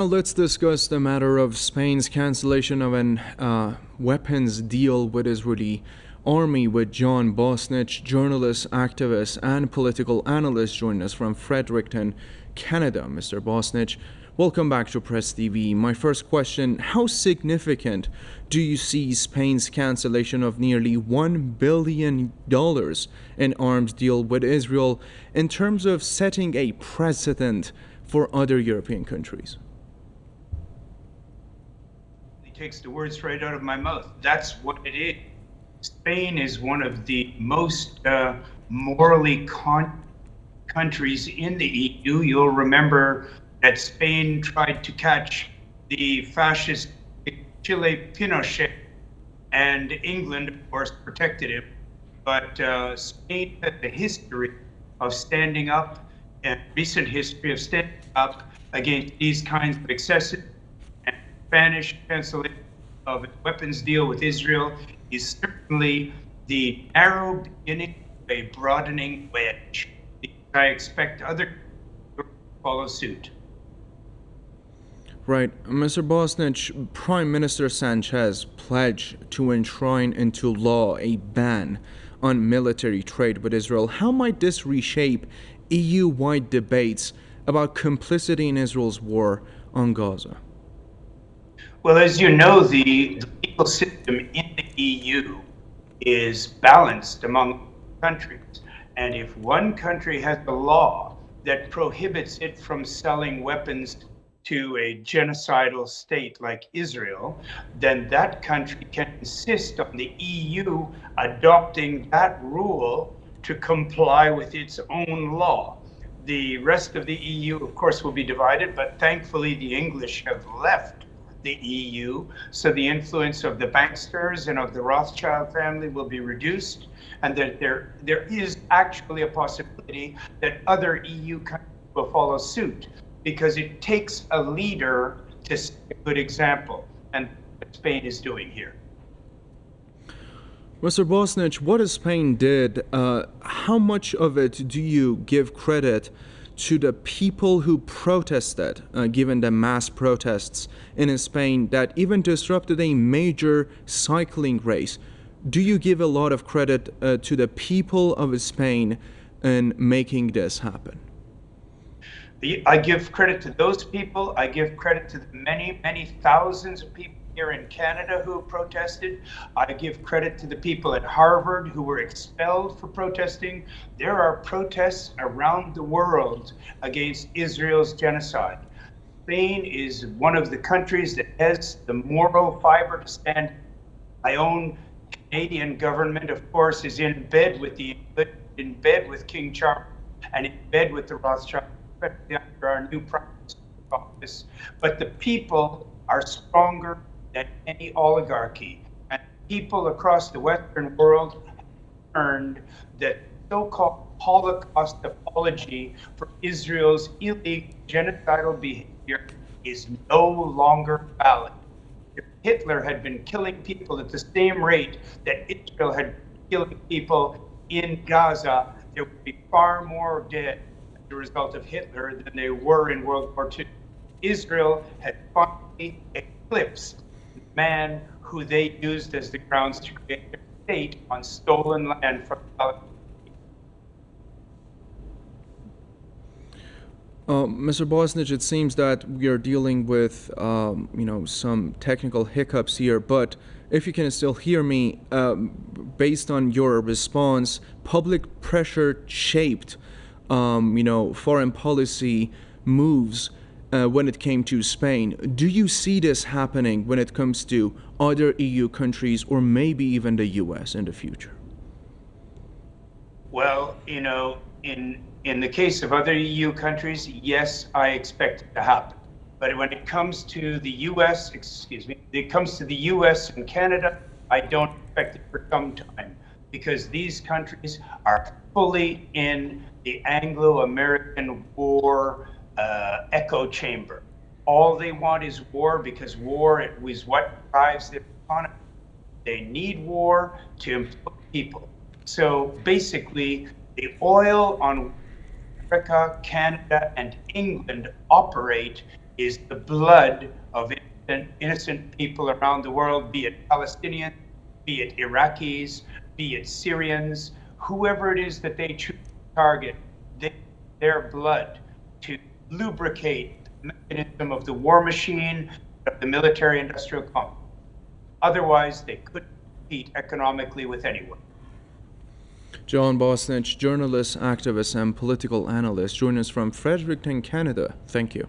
Now let's discuss the matter of Spain's cancellation of an weapons deal with Israeli army with John Bosnich, journalist, activist, and political analyst, joining us from Fredericton, Canada. Mr. Bosnich, welcome back to Press TV. My first question, how significant do you see Spain's cancellation of nearly $1 billion in arms deal with Israel in terms of setting a precedent for other European countries? He takes the words right out of my mouth. That's what it is. Spain is one of the most morally countries in the EU. You'll remember that Spain tried to catch the fascist Chile Pinochet, and England, of course, protected him. But Spain has a history of standing up, and recent history of standing up against these kinds of excesses. And Spanish cancellation of a weapons deal with Israel is certainly the narrow beginning of a broadening wedge. I expect other to follow suit. Right. Mr. Bosnich, Prime Minister Sanchez pledged to enshrine into law a ban on military trade with Israel. How might this reshape EU-wide debates about complicity in Israel's war on Gaza? Well, as you know, the legal system in the EU is balanced among countries. And if one country has a law that prohibits it from selling weapons to a genocidal state like Israel, then that country can insist on the EU adopting that rule to comply with its own law. The rest of the EU, of course, will be divided, but thankfully the English have left the EU, so the influence of the banksters and of the Rothschild family will be reduced, and that there is actually a possibility that other EU countries will follow suit, because it takes a leader to set a good example, and what Spain is doing here. Mr. Bosnich, what Spain did, how much of it do you give credit to the people who protested, given the mass protests in Spain that even disrupted a major cycling race? Do you give a lot of credit to the people of Spain in making this happen? I give credit to those people. I give credit to the many, many thousands of people here in Canada who protested. I give credit to the people at Harvard who were expelled for protesting. There are protests around the world against Israel's genocide. Spain is one of the countries that has the moral fiber to stand. My own Canadian government, of course, is in bed with King Charles and in bed with the Rothschild, especially under our new prime minister office. But the people are stronger than any oligarchy. And people across the Western world have learned that so-called Holocaust apology for Israel's illegal genocidal behavior is no longer valid. If Hitler had been killing people at the same rate that Israel had been killing people in Gaza, there would be far more dead as a result of Hitler than there were in World War II. Israel had finally eclipsed the man who they used as the grounds to create their state on stolen land from Palestine. Mr. Bosnich, it seems that we are dealing with, some technical hiccups here, but if you can still hear me, based on your response, public pressure shaped, foreign policy moves when it came to Spain. Do you see this happening when it comes to other EU countries or maybe even the US in the future? Well, in the case of other EU countries, yes, I expect it to happen. But when it comes to the US, and Canada, I don't expect it for some time, because these countries are fully in the Anglo-American war echo chamber. All they want is war, because war is what drives their economy. They need war to employ people. So basically, the oil on America, Canada, and England operate is the blood of innocent people around the world, be it Palestinians, be it Iraqis, be it Syrians, whoever it is that they choose to target, their blood to lubricate the mechanism of the war machine, of the military-industrial complex. Otherwise, they couldn't compete economically with anyone. John Bosnich, journalist, activist, and political analyst, join us from Fredericton, Canada. Thank you.